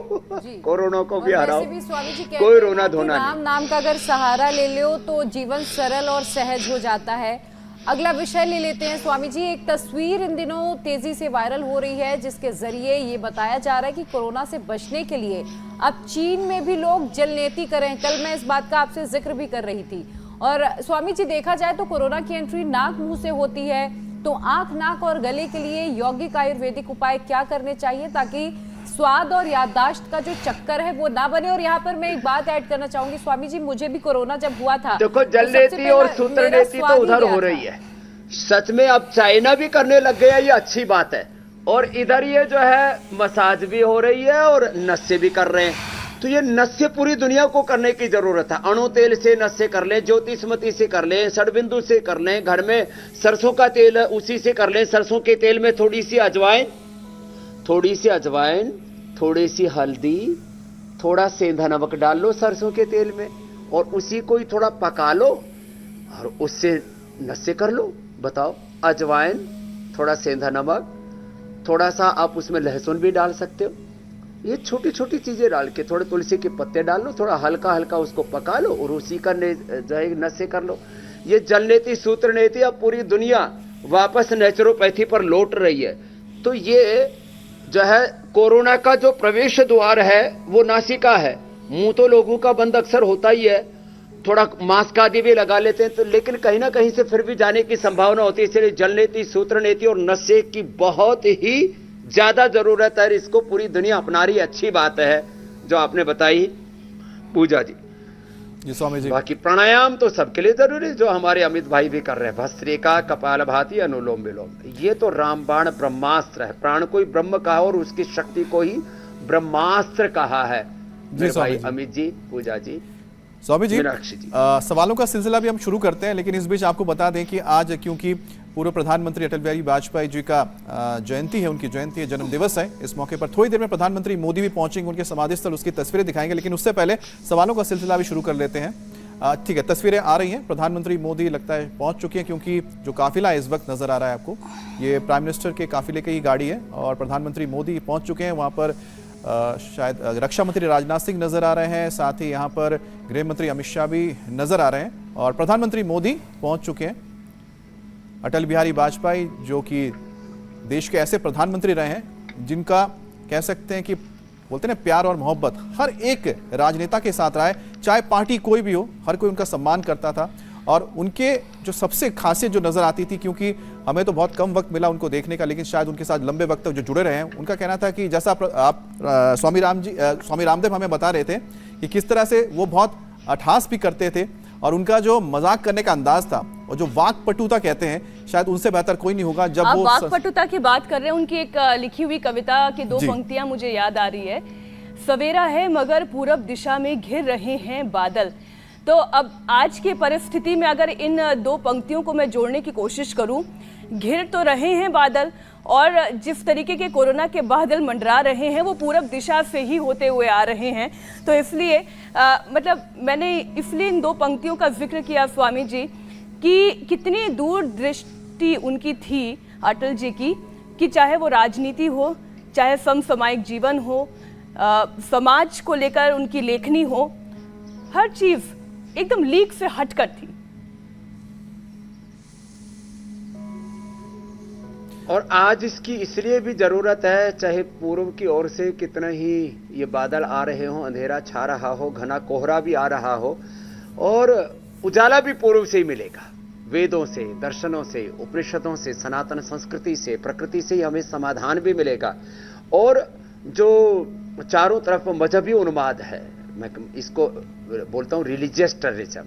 कोरोना को भी हराओ, भी स्वामी जी कहते कोई हैं रोना कि धोना राम नहीं। नाम का अगर सहारा ले लो तो जीवन सरल और सहज हो जाता है। अगला विषय ले लेते हैं स्वामी जी। एक तस्वीर इन दिनों तेजी से वायरल हो रही है जिसके जरिए ये बताया जा रहा है कि कोरोना से बचने के लिए अब चीन में भी लोग जलनेती करें। कल मैं इस बात का आपसे जिक्र भी कर रही थी। और स्वामी जी देखा जाए तो कोरोना की एंट्री नाक मुंह से होती है, तो आंख, नाक और गले के लिए यौगिक आयुर्वेदिक उपाय क्या करने चाहिए ताकि स्वाद और याददाश्त का जो चक्कर है वो ना बने। और यहाँ पर मैं एक बात ऐड करना चाहूंगी स्वामी जी, मुझे भी कोरोना जब हुआ था, देखो जलनेती और सूत्रनेती तो उधर हो रही है, सच में अब चाइना भी करने लग गया, ये अच्छी बात है। और इधर ये जो है मसाज भी हो रही है और नस्से भी कर रहे हैं। तो ये नस्से पूरी दुनिया को करने की जरूरत है। अणु तेल से नस्से कर लें, ज्योतिषमती से कर लें, षडबिंदु से कर लें, घर में सरसों का तेल है उसी से कर लें। सरसों के तेल में थोड़ी सी अजवाइन, थोड़ी सी हल्दी, थोड़ा सेंधा नमक डाल लो सरसों के तेल में और उसी को ही थोड़ा पका लो और उससे नस्से कर लो। बताओ, अजवाइन, थोड़ा सेंधा नमक, थोड़ा सा आप उसमें लहसुन भी डाल सकते हो। ये छोटी छोटी चीजें डाल के, थोड़े तुलसी के पत्ते डाल लो, थोड़ा हल्का हल्का उसको पका लो और उसी का नस्से कर लो। ये जलनेती सूत्रनेती अब पूरी दुनिया वापस नेचुरोपैथी पर लौट रही है। तो ये जो है कोरोना का जो प्रवेश द्वार है वो नासिका है। मुंह तो लोगों का बंद अक्सर होता ही है, थोड़ा मास्क आदि भी लगा लेते हैं, तो लेकिन कहीं ना कहीं से फिर भी जाने की संभावना होती है। इसलिए जलनेती, सूत्रनेती और नस्से की बहुत ही ज्यादा जरूरत है। इसको पूरी दुनिया अपना रही, अच्छी बात है जो आपने बताई पूजा जी। जी स्वामी जी। बाकी प्राणायाम तो सबके लिए जरूरी, जो हमारे अमित भाई भी कर रहे हैं, भस्त्रिका, कपालभाति, अनुलोम विलोम। ये तो रामबाण ब्रह्मास्त्र है। प्राण को ही ब्रह्म कहा और उसकी शक्ति को ही ब्रह्मास्त्र कहा है। मेरे भाई अमित जी, पूजा जी, स्वामी जी, मीनाक्षी जी। सवालों का सिलसिला भी हम शुरू करते हैं, लेकिन इस बीच आपको बता दें कि आज क्योंकि पूर्व प्रधानमंत्री अटल बिहारी वाजपेयी जी का जयंती है, उनकी जयंती है, जन्म दिवस है। इस मौके पर थोड़ी देर में प्रधानमंत्री मोदी भी पहुंचेंगे, उनके समाधि स्थल, उसकी तस्वीरें दिखाएंगे। लेकिन उससे पहले सवालों का सिलसिला भी शुरू कर लेते हैं। ठीक है, तस्वीरें आ रही हैं। प्रधानमंत्री मोदी लगता है पहुंच चुके हैं, क्योंकि जो काफिला इस वक्त नजर आ रहा है आपको, ये प्राइम मिनिस्टर के काफिले की ही गाड़ी है और प्रधानमंत्री मोदी पहुंच चुके हैं। वहां पर शायद रक्षा मंत्री राजनाथ सिंह नजर आ रहे हैं, साथ ही यहाँ पर गृह मंत्री अमित शाह भी नजर आ रहे हैं और प्रधानमंत्री मोदी पहुंच चुके हैं। अटल बिहारी वाजपेयी जो कि देश के ऐसे प्रधानमंत्री रहे हैं जिनका कह सकते हैं कि बोलते हैं ना, प्यार और मोहब्बत हर एक राजनेता के साथ रहा है, चाहे पार्टी कोई भी हो, हर कोई उनका सम्मान करता था। और उनके जो सबसे खासियत जो नजर आती थी, क्योंकि हमें तो बहुत कम वक्त मिला उनको देखने का, लेकिन शायद उनके साथ लंबे वक्त तक जो जुड़े रहे हैं, उनका कहना था कि जैसा आप स्वामी रामदेव हमें बता रहे थे कि किस तरह से वो बहुत अट्ठास भी करते थे और उनका जो मजाक करने का अंदाज था और जो वाक्पटुता कहते हैं, शायद उनसे बेहतर कोई नहीं होगा। जब आप वो वाक्पटुता की बात कर रहे हैं, उनकी एक लिखी हुई कविता की 2 पंक्तियां मुझे याद आ रही है। सवेरा है मगर पूरब दिशा में घिर रहे हैं बादल। तो अब आज की परिस्थिति में अगर इन 2 पंक्तियों को मैं जोड़ने की कोशिश करूं, घिर तो रहे हैं बादल और जिस तरीके के कोरोना के बादल मंडरा रहे हैं वो पूरब दिशा से ही होते हुए आ रहे हैं। तो इसलिए मतलब मैंने इसलिए इन 2 पंक्तियों का जिक्र किया स्वामी जी कि कितनी दूरदृष्टि उनकी थी अटल जी की, कि चाहे वो राजनीति हो, चाहे समसामयिक जीवन हो, समाज को लेकर उनकी लेखनी हो, हर चीज एकदम लीक से हटकर थी। और आज इसकी इसलिए भी जरूरत है, चाहे पूर्व की ओर से कितना ही ये बादल आ रहे हो, अंधेरा छा रहा हो, घना कोहरा भी आ रहा हो, और उजाला भी पूर्व से ही मिलेगा। वेदों से, दर्शनों से, उपनिषदों से, सनातन संस्कृति से, प्रकृति से ही हमें समाधान भी मिलेगा। और जो चारों तरफ मजहबी उन्माद है, मैं इसको बोलता हूं रिलीजियस टेररिज्म,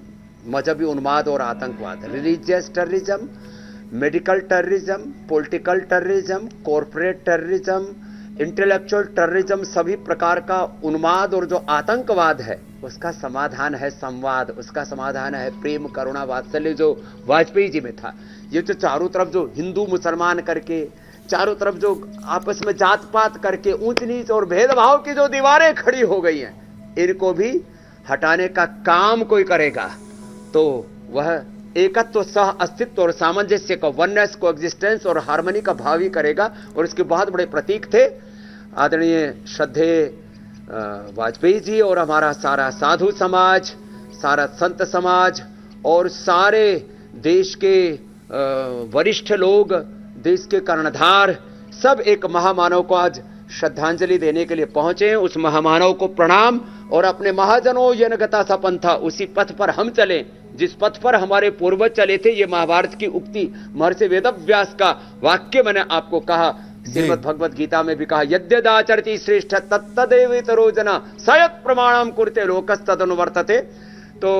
मजहबी उन्माद और आतंकवाद, religious terrorism, medical terrorism, political terrorism, corporate terrorism, intellectual terrorism, सभी प्रकार का उन्माद और जो आतंकवाद है उसका समाधान है संवाद, उसका समाधान है प्रेम, करुणा, वात्सल्य, जो वाजपेयी जी में था। ये जो चारों तरफ जो हिंदू मुसलमान करके, चारों तरफ जो आपस में जात पात करके ऊंच नीच और भेदभाव की जो दीवारें खड़ी हो गई हैं, इनको भी हटाने का काम कोई करेगा तो वह एकत्व, सह अस्तित्व और सामंजस्य का, वननेस को, एग्जिस्टेंस और हार्मनी का भाव ही करेगा। और इसके बहुत बड़े प्रतीक थे आदरणीय श्रद्धेय वाजपेयी जी और हमारा सारा साधु समाज, सारा संत समाज और सारे देश के वरिष्ठ लोग, देश के कर्णधार, सब एक महामानव को आज श्रद्धांजलि देने के लिए पहुंचे हैं। उस महामानव को प्रणाम और अपने महाजनों यन गता सा पंथा, उसी पथ पर हम चलें जिस पथ पर हमारे पूर्वज चले थे। ये महाभारत की उक्ति, महर्षि वेदव्यास का वाक्य मैंने आपको कहा, श्रीमद् भगवद गीता में भी कहा, यद्यदाचरति श्रेष्ठ तत्तदेवेतरो जना सयत् प्रमाणम कुरुते लोकस्तदनुवर्तते। तो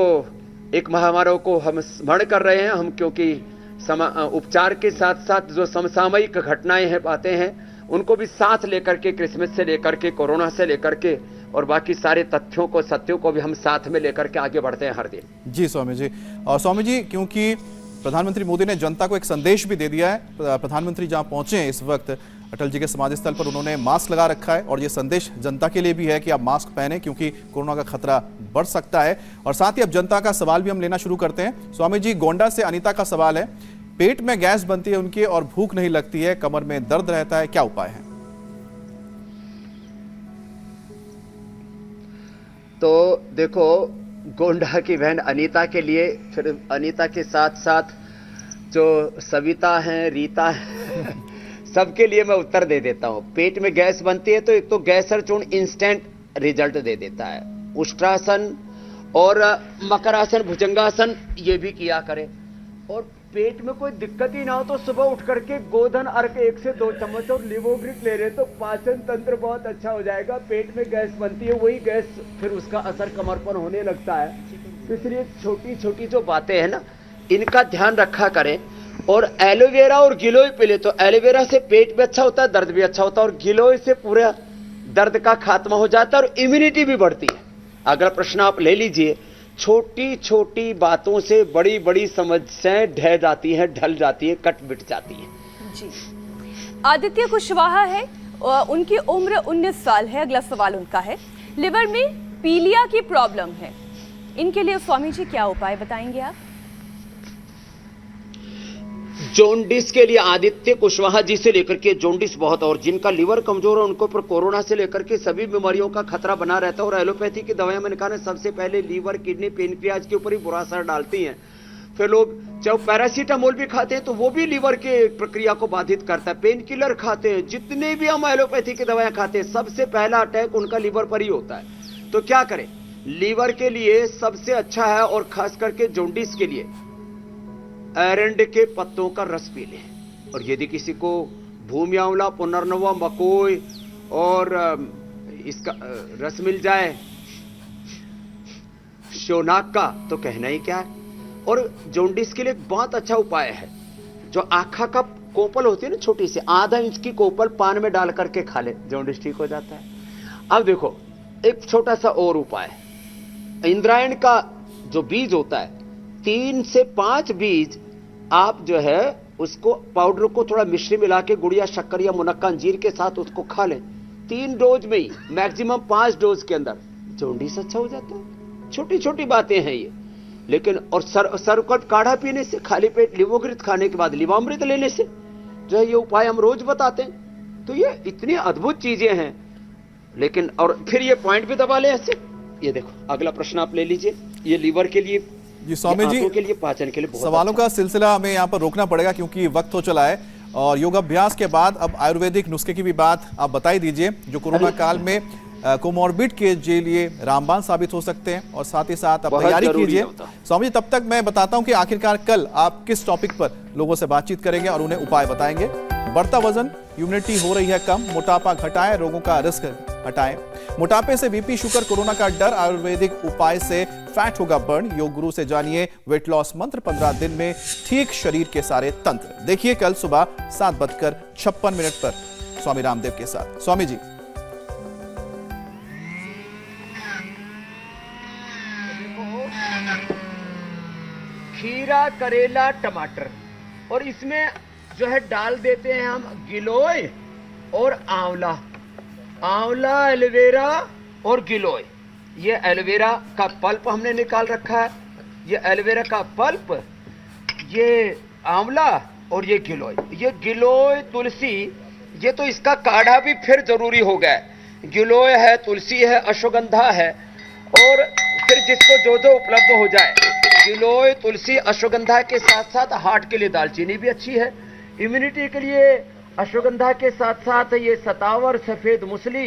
एक महामानव को हम स्मरण कर रहे हैं हम, क्योंकि उपचार के साथ साथ जो समसामयिक घटनाएं हैं, बातें हैं, उनको भी साथ लेकर के, क्रिसमस से लेकर के, कोरोना से लेकर के और बाकी सारे तथ्यों को, सत्यों को भी हम साथ में लेकर के आगे बढ़ते हैं हर दिन। जी स्वामी जी। और स्वामी जी, क्योंकि प्रधानमंत्री मोदी ने जनता को एक संदेश भी दे दिया है, प्रधानमंत्री जहां पहुंचे हैं इस वक्त अटल जी के समाधि स्थल पर, उन्होंने मास्क लगा रखा है और ये संदेश जनता के लिए भी है कि आप मास्क पहने, क्योंकि कोरोना का खतरा बढ़ सकता है। और साथ ही अब जनता का सवाल भी हम लेना शुरू करते हैं। स्वामी जी, गोंडा से अनीता का सवाल है, पेट में गैस बनती है उनके और भूख नहीं लगती है, कमर में दर्द रहता है, क्या उपाय है? तो देखो, गोंडा की बहन अनीता के लिए, फिर अनीता के साथ साथ जो सविता हैं, रीता हैं, सबके लिए मैं उत्तर दे देता हूं। पेट में गैस बनती है तो एक तो गैसर चूर्ण इंस्टेंट रिजल्ट दे देता है। उष्ट्रासन और मकरासन, भुजंगासन ये भी किया करें। और पेट में कोई दिक्कत ही ना हो तो सुबह उठ करके गोधन अर्क 1 से 2 चम्मच और लिवोग्रिक ले रहे तो पाचन तंत्र बहुत अच्छा हो जाएगा। पेट में गैस बनती है, वही गैस फिर उसका असर कमर पर होने लगता है। तो इसलिए छोटी छोटी जो बातें हैं ना, इनका ध्यान रखा करें। और एलोवेरा और गिलोय पी ले तो एलोवेरा से पेट भी अच्छा होता है, दर्द भी अच्छा होता है, और गिलोय से पूरा दर्द का खात्मा हो जाता है और इम्यूनिटी भी बढ़ती है। अगला प्रश्न आप ले लीजिए। छोटी छोटी बातों से बड़ी बड़ी समस्याएं ढह जाती हैं, ढल जाती है, कट बिट जाती है। जी, आदित्य कुशवाहा है, उनकी उम्र 19 साल है। अगला सवाल उनका है, लिवर में पीलिया की प्रॉब्लम है, इनके लिए स्वामी जी क्या उपाय बताएंगे आप? जॉन्डिस के लिए आदित्य कुशवाहा जी से लेकर के जोंडिस बहुत, और जिनका लिवर कमजोर है उनको पर कोरोना से लेकर के सभी बीमारियों का खतरा बना रहता है। और एलोपैथी की दवाएं मैंने कहा सबसे पहले लीवर, किडनी, पेनक्रियाज के ऊपर ही बुरा असर डालती हैं। फिर लोग चाहे पैरासीटामोल भी खाते हैं तो वो भी लीवर के प्रक्रिया को बाधित करता है। पेन किलर खाते हैं, जितने भी हम एलोपैथी की दवाएं खाते हैं, सबसे पहला अटैक उनका लिवर पर ही होता है। तो क्या करें? लीवर के लिए सबसे अच्छा है, और खास करके जॉन्डिस के लिए एरंड के पत्तों का रस पी लें। और यदि किसी को भूमि आंवला, पुनर्नवा, मकोई और इसका रस मिल जाए शोनाक का, तो कहना ही क्या है। और जॉन्डिस के लिए एक बहुत अच्छा उपाय है, जो आखा का कोपल होती है ना, छोटी सी आधा इंच की कोपल पान में डाल करके खा ले, जॉन्डिस ठीक हो जाता है। अब देखो एक छोटा सा और उपाय, इंद्रायण का जो बीज होता है 3 से 5 बीज आप जो है उसको पाउडर को थोड़ा मिश्री मिला के गुड़िया शक्कर या मुनक्का अंजीर के साथ उसको खा लें 3 डोज में ही, मैक्सिमम 5 डोज के अंदर जॉन्डिस अच्छा हो जाता है। छोटी छोटी बातें हैं ये, लेकिन और सरकट काढ़ा पीने से, खाली पेट लिवोग्रित खाने के बाद लिवामृत लेने से जो है, ये उपाय हम रोज बताते हैं। तो ये इतनी अद्भुत चीजें हैं। लेकिन और फिर ये पॉइंट भी दबा ले ऐसे। ये देखो अगला प्रश्न आप ले लीजिए, ये लीवर के लिए, जी स्वामी जी, के लिए, पाचन के लिए बहुत सवालों अच्छा का सिलसिला हमें यहाँ पर रोकना पड़ेगा क्योंकि वक्त हो चला है। और योगाभ्यास के बाद अब आयुर्वेदिक नुस्खे की भी बात आप बताई दीजिए, जो कोरोना काल में कोमॉर्बिड के लिए रामबाण साबित हो सकते हैं। और साथ ही साथ आप तैयारी कीजिए। स्वामी जी, तब तक मैं बताता हूं कि आखिरकार कल आप किस टॉपिक पर लोगों से बातचीत करेंगे और उन्हें उपाय बताएंगे। बढ़ता वजन, इम्यूनिटी हो रही है कम, मोटापा घटाएं, रोगों का रिस्क हटाएं, मोटापे से बीपी, शुगर, कोरोना का डर, आयुर्वेदिक उपाय से फैट होगा बर्न, योग गुरु से जानिए वेट लॉस मंत्र, 15 दिन में ठीक शरीर के सारे तंत्र। देखिए कल सुबह 7:56 पर स्वामी रामदेव के साथ। स्वामी जी, खीरा, करेला, टमाटर, और इसमें जो है डाल देते हैं हम गिलोय और आंवला, एलोवेरा और गिलोय। ये एलोवेरा का पल्प हमने निकाल रखा है, ये एलोवेरा का पल्प, ये आंवला और ये गिलोय, तुलसी, ये तो इसका काढ़ा भी फिर जरूरी हो गया है। गिलोय है, तुलसी है, अश्वगंधा है, और फिर जिसको जो जो उपलब्ध हो जाए, गिलोय, तुलसी, अश्वगंधा के साथ साथ हार्ट के लिए दालचीनी भी अच्छी है, इम्यूनिटी के लिए अश्वगंधा के साथ साथ ये सतावर, सफेद मूसली,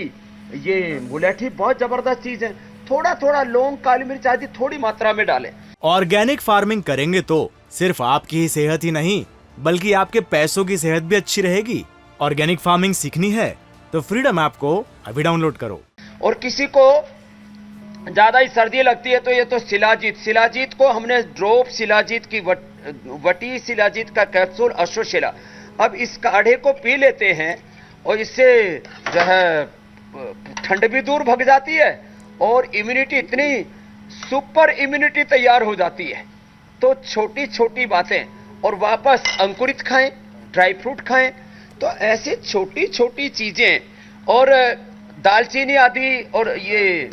ये मुलेठी बहुत जबरदस्त चीज है। थोड़ा थोड़ा लौंग, काली मिर्च आदि थोड़ी मात्रा में डालें। ऑर्गेनिक फार्मिंग करेंगे तो सिर्फ आपकी ही सेहत ही नहीं बल्कि आपके पैसों की सेहत भी अच्छी रहेगी। ऑर्गेनिक फार्मिंग सीखनी है तो फ्रीडम ऐप को अभी डाउनलोड करो। और किसी को ज्यादा ही सर्दी लगती है तो ये तो शिलाजीत को हमने ड्रॉप शिलाजीत की वटी शिलाजीत का कैप्सूल अश्वशिला, अब इस काढ़े को पी लेते हैं और इससे जो है ठंड भी दूर भग जाती है और इम्यूनिटी, इतनी सुपर इम्यूनिटी तैयार हो जाती है। तो छोटी छोटी बातें, और वापस अंकुरित खाएं, ड्राई फ्रूट खाएं, तो ऐसे छोटी छोटी चीजें, और दालचीनी आदि और ये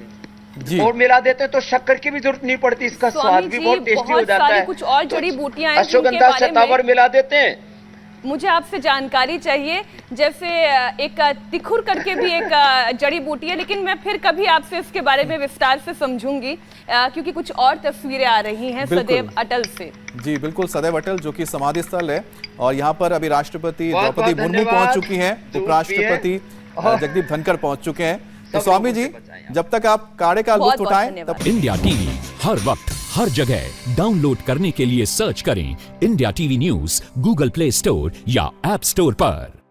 और मिला देते हैं तो शक्कर की भी जरूरत नहीं पड़ती, इसका स्वाद भी बहुत टेस्टी हो जाता है। कुछ और जड़ी बूटियां हैं, अश्वगंधा, सतावर मिला देते हैं। मुझे आपसे जानकारी चाहिए, जैसे एक तिखुर करके भी एक जड़ी बूटी है, लेकिन मैं फिर कभी आपसे इसके बारे में विस्तार से समझूंगी क्योंकि कुछ और तस्वीरें आ रही हैं सदैव अटल से। जी बिल्कुल, सदैव अटल जो कि समाधि स्थल है, और यहाँ पर अभी राष्ट्रपति द्रौपदी मुर्मू पहुंच चुकी हैं, उपराष्ट्रपति जगदीप धनखड़ पहुंच चुके हैं। तो स्वामी जी, जब तक आप काढ़े का लुत्फ उठाएं तब इंडिया टीवी हर वक्त हर जगह डाउनलोड करने के लिए सर्च करें India TV news Google play store या ऐप स्टोर पर।